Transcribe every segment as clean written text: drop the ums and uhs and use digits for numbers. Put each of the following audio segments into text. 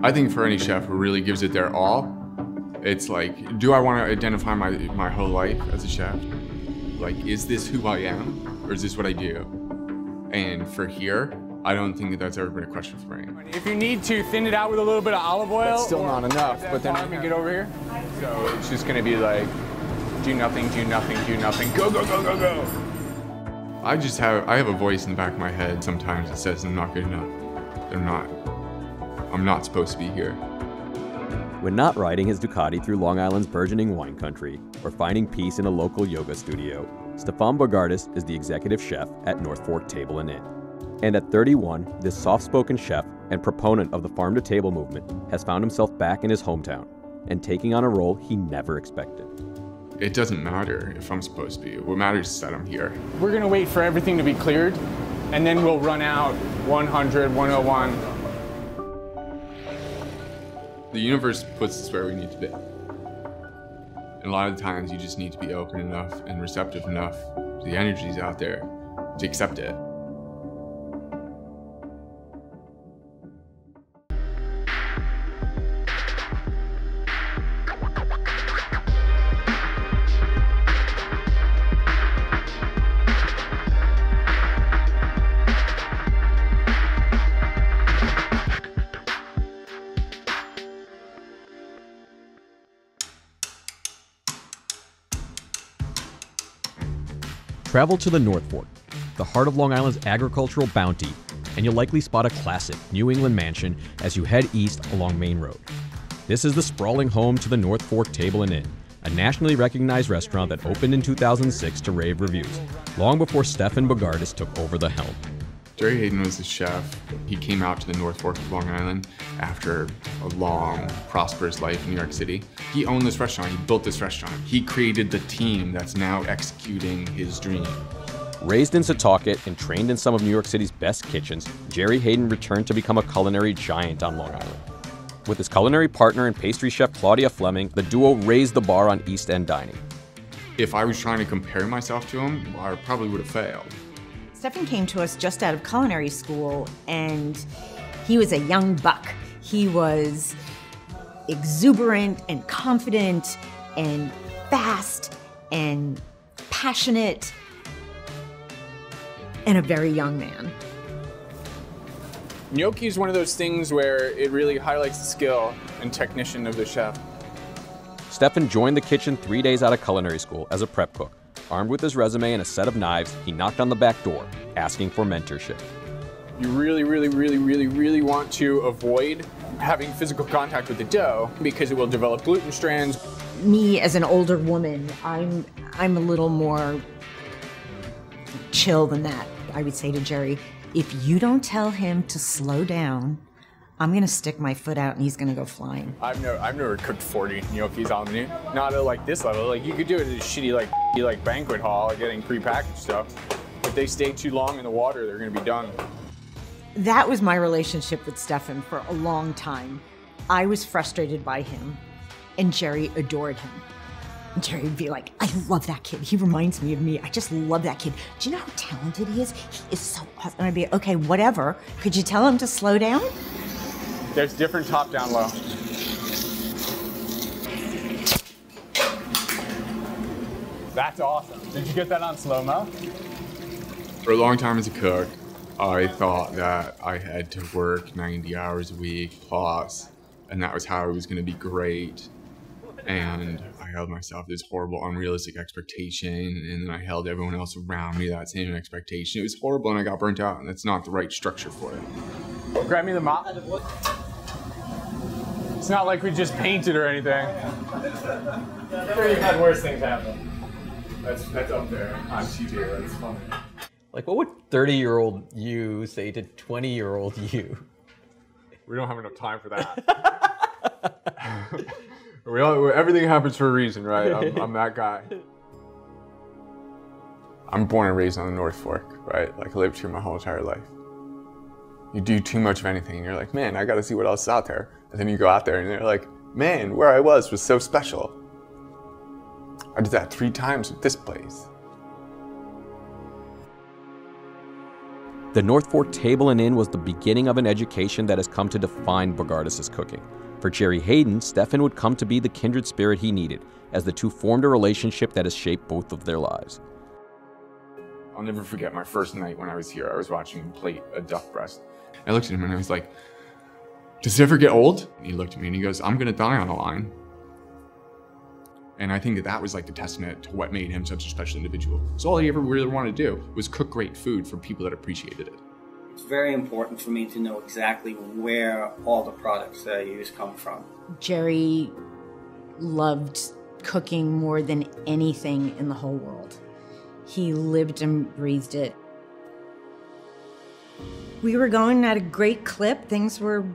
I think for any chef who really gives it their all, it's like, do I want to identify my whole life as a chef? Like, is this who I am, or is this what I do? And for here, I don't think that that's ever been a question for me. If you need to thin it out with a little bit of olive oil, that's still not enough. But then I can get over here. So it's just going to be like, do nothing, do nothing, do nothing. Go, go, go, go, go. I have a voice in the back of my head sometimes that says I'm not good enough. I'm not supposed to be here. When not riding his Ducati through Long Island's burgeoning wine country or finding peace in a local yoga studio, Stephan Bogardus is the executive chef at North Fork Table & Inn. And at 31, this soft-spoken chef and proponent of the farm-to-table movement has found himself back in his hometown and taking on a role he never expected. It doesn't matter if I'm supposed to be. What matters is that I'm here. We're going to wait for everything to be cleared, and then we'll run out 100, 101. The universe puts us where we need to be. And a lot of the times you just need to be open enough and receptive enough to the energies out there to accept it. Travel to the North Fork, the heart of Long Island's agricultural bounty, and you'll likely spot a classic New England mansion as you head east along Main Road. This is the sprawling home to the North Fork Table & Inn, a nationally recognized restaurant that opened in 2006 to rave reviews, long before Stephan Bogardus took over the helm. Jerry Hayden was the chef. He came out to the North Fork of Long Island after a long, prosperous life in New York City. He owned this restaurant, he built this restaurant. He created the team that's now executing his dream. Raised in Setauket and trained in some of New York City's best kitchens, Jerry Hayden returned to become a culinary giant on Long Island. With his culinary partner and pastry chef Claudia Fleming, the duo raised the bar on East End dining. If I was trying to compare myself to him, I probably would have failed. Stephan came to us just out of culinary school, and he was a young buck. He was exuberant and confident and fast and passionate and a very young man. Gnocchi is one of those things where it really highlights the skill and technician of the chef. Stephan joined the kitchen 3 days out of culinary school as a prep cook. Armed with his resume and a set of knives, he knocked on the back door, asking for mentorship. You really want to avoid having physical contact with the dough because it will develop gluten strands. Me, as an older woman, I'm a little more chill than that. I would say to Jerry, if you don't tell him to slow down, I'm gonna stick my foot out and he's gonna go flying. I've never cooked 40 gnocchis on the menu. Not at like this level. Like you could do it at a shitty like banquet hall getting prepackaged stuff. If they stay too long in the water, they're gonna be done. That was my relationship with Stephan for a long time. I was frustrated by him, and Jerry adored him. And Jerry would be like, I love that kid. He reminds me of me. I just love that kid. Do you know how talented he is? He is so awesome. And I'd be, okay, whatever. Could you tell him to slow down? There's different top, down, low. That's awesome. Did you get that on slow-mo? For a long time as a cook, I thought that I had to work 90 hours a week plus, and that was how I was going to be great. And I held myself this horrible, unrealistic expectation, and then I held everyone else around me that same expectation. It was horrible, and I got burnt out, and that's not the right structure for it. Grab me the mop. It's not like we just painted or anything. You've had worse things happen. That's up there on TV. That's funny. Like, what would 30-year-old you say to 20-year-old you? We don't have enough time for that. Everything happens for a reason, right? I'm that guy. I'm born and raised on the North Fork, right? Like, I lived here my whole entire life. You do too much of anything, and you're like, man, I gotta see what else is out there. And then you go out there, and you're like, man, where I was so special. I did that 3 times with this place. The North Fork Table and Inn was the beginning of an education that has come to define Bogardus' cooking. For Jerry Hayden, Stephan would come to be the kindred spirit he needed, as the two formed a relationship that has shaped both of their lives. I'll never forget my first night when I was here. I was watching him plate a duck breast. I looked at him and I was like, does it ever get old? And he looked at me and he goes, I'm gonna die on the line. And I think that was like the testament to what made him such a special individual. So all he ever really wanted to do was cook great food for people that appreciated it. It's very important for me to know exactly where all the products that I use come from. Jerry loved cooking more than anything in the whole world. He lived and breathed it. We were going at a great clip. Things were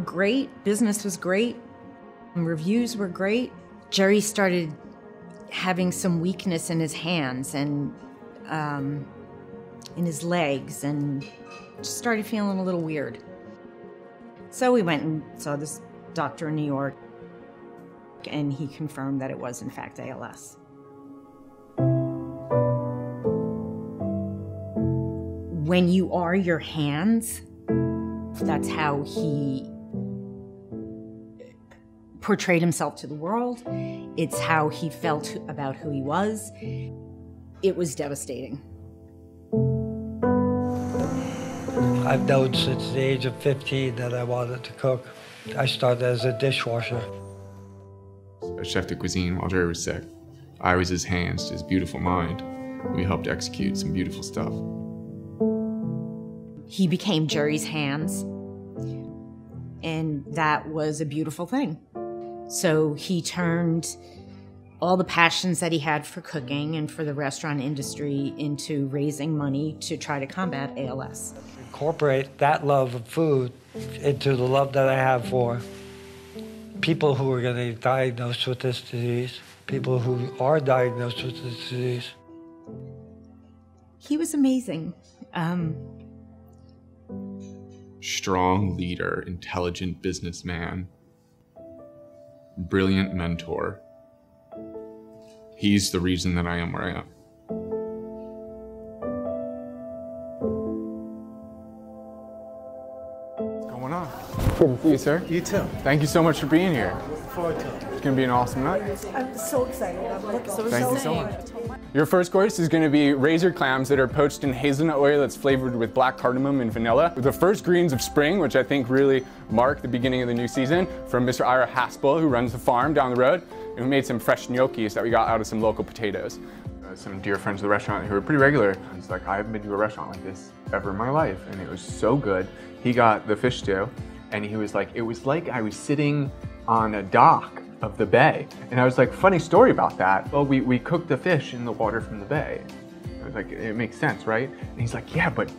great. Business was great. Reviews were great. Jerry started having some weakness in his hands and in his legs, and just started feeling a little weird. So we went and saw this doctor in New York, and he confirmed that it was in fact ALS. When you are your hands, that's how he portrayed himself to the world. It's how he felt about who he was. It was devastating. I've known since the age of 15 that I wanted to cook. I started as a dishwasher. As chef de cuisine while Jerry was sick, I was his hands, his beautiful mind. We helped execute some beautiful stuff. He became Jerry's hands, and that was a beautiful thing. So he turned all the passions that he had for cooking and for the restaurant industry into raising money to try to combat ALS. Incorporate that love of food into the love that I have for people who are going to be diagnosed with this disease, people who are diagnosed with this disease. He was amazing. Strong leader, intelligent businessman, brilliant mentor. He's the reason that I am where I am. What's going on? Good to see you, sir. You too. Thank you so much for being here. Look forward to it. It's gonna be an awesome night. I'm so excited. I'm looking so Thank you so much. Your first course is going to be razor clams that are poached in hazelnut oil that's flavored with black cardamom and vanilla. With the first greens of spring, which I think really mark the beginning of the new season, from Mr. Ira Haspel, who runs the farm down the road. And we made some fresh gnocchis that we got out of some local potatoes. Some dear friends of the restaurant who are pretty regular. He's like, I haven't been to a restaurant like this ever in my life. And it was so good. He got the fish stew, and he was like, it was like I was sitting on a dock of the bay. And I was like, funny story about that. Well, we cooked the fish in the water from the bay. I was like, it makes sense, right? And he's like, yeah, but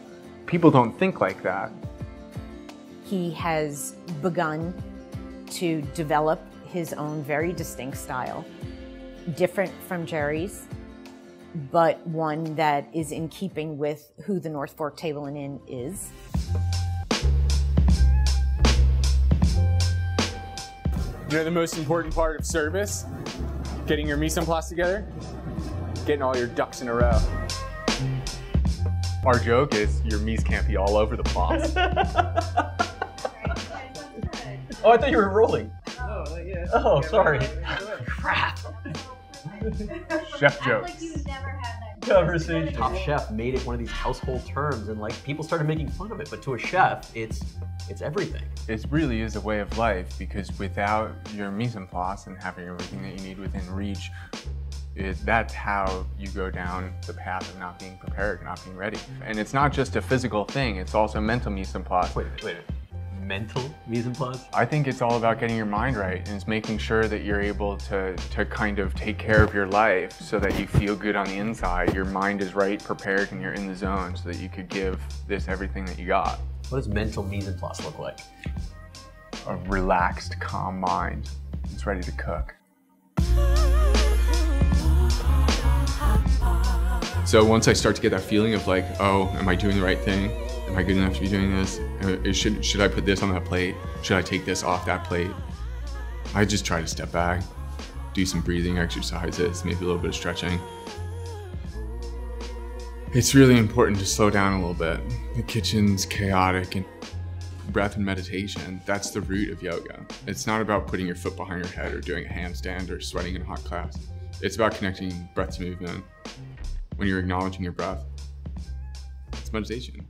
people don't think like that. He has begun to develop his own very distinct style, different from Jerry's, but one that is in keeping with who the North Fork Table and Inn is. You know the most important part of service? Getting your mise en place together, getting all your ducks in a row. Our joke is your mise can't be all over the place. Oh, I thought you were rolling. Oh, yeah. Oh, sorry. Crap. Chef jokes. Like you've never had that Conversation. Top chef made it one of these household terms, and like people started making fun of it. But to a chef, it's everything. It really is a way of life, because without your mise en place and having everything that you need within reach, that's how you go down the path of not being prepared, not being ready. And it's not just a physical thing, it's also mental mise en place. Wait. Mental mise en place? I think it's all about getting your mind right, and it's making sure that you're able to kind of take care of your life so that you feel good on the inside. Your mind is right, prepared, and you're in the zone so that you could give this everything that you got. What does mental mise en place look like? A relaxed, calm mind. It's ready to cook. So once I start to get that feeling of like, oh, am I doing the right thing? Am I good enough to be doing this? Should I put this on that plate? Should I take this off that plate? I just try to step back do some breathing exercises, maybe a little bit of stretching. It's really important to slow down a little bit. The kitchen's chaotic, and breath and meditation, that's the root of yoga. It's not about putting your foot behind your head or doing a handstand or sweating in a hot class. It's about connecting breath to movement. When you're acknowledging your breath, it's meditation.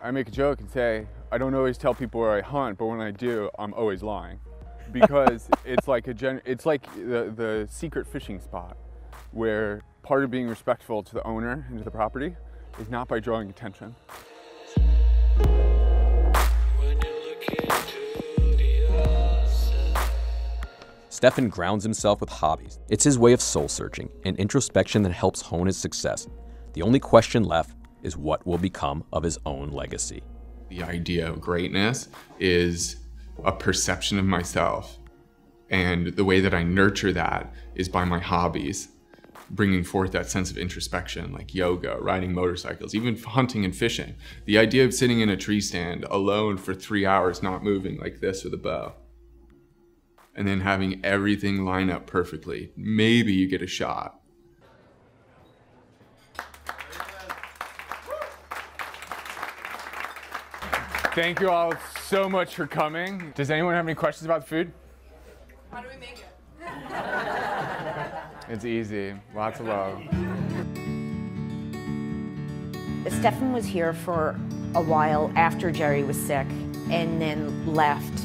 I make a joke and say, I don't always tell people where I hunt, but when I do, I'm always lying. Because it's like the secret fishing spot, where part of being respectful to the owner and to the property is not by drawing attention. Stephan grounds himself with hobbies. It's his way of soul searching and introspection that helps hone his success. The only question left is what will become of his own legacy. The idea of greatness is a perception of myself. And the way that I nurture that is by my hobbies, bringing forth that sense of introspection, like yoga, riding motorcycles, even hunting and fishing. The idea of sitting in a tree stand alone for 3 hours, not moving like this with a bow, and then having everything line up perfectly. Maybe you get a shot. Thank you all so much for coming. Does anyone have any questions about the food? How do we make it? It's easy, lots of love. Stephan was here for a while after Jerry was sick and then left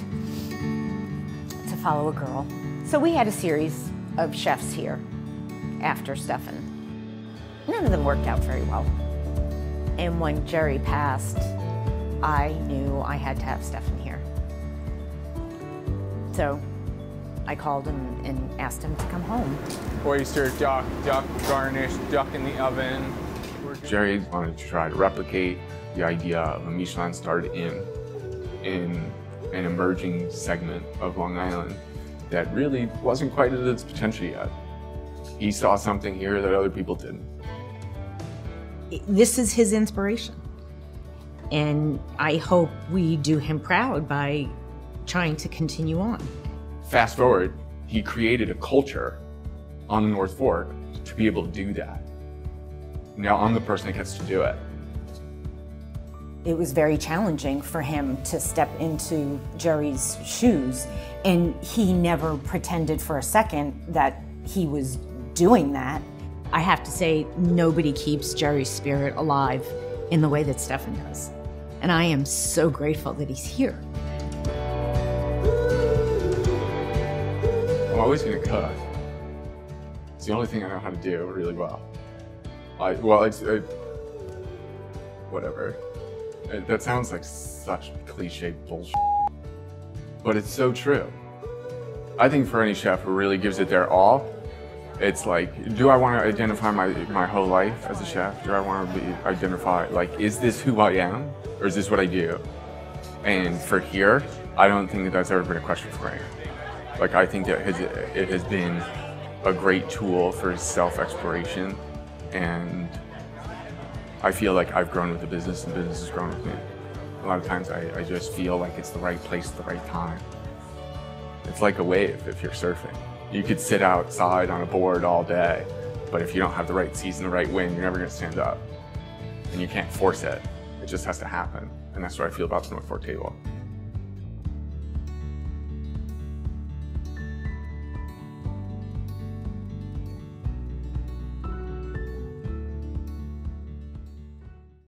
to follow a girl. So we had a series of chefs here after Stephan. None of them worked out very well. And when Jerry passed, I knew I had to have Stephan here. So I called him and asked him to come home. Oyster, duck garnish, duck in the oven. Jerry wanted to try to replicate the idea of a Michelin-starred inn in an emerging segment of Long Island that really wasn't quite at its potential yet. He saw something here that other people didn't. This is his inspiration. And I hope we do him proud by trying to continue on. Fast forward, he created a culture on the North Fork to be able to do that. Now I'm the person that gets to do it. It was very challenging for him to step into Jerry's shoes, and he never pretended for a second that he was doing that. I have to say, nobody keeps Jerry's spirit alive in the way that Stephan does. And I am so grateful that he's here. I'm always gonna cook. It's the only thing I know how to do really well. Whatever. That sounds like such cliche bullshit, but it's so true. I think for any chef who really gives it their all, it's like, do I want to identify my whole life as a chef? Do I want to be identified, like, is this who I am, or is this what I do? And for here, I don't think that that's ever been a question for me. Like, I think that it has been a great tool for self-exploration, and I feel like I've grown with the business and the business has grown with me. A lot of times I just feel like it's the right place at the right time. It's like a wave if you're surfing. You could sit outside on a board all day, but if you don't have the right seas and the right wind, you're never gonna stand up. And you can't force it. It just has to happen. And that's what I feel about the North Fork table.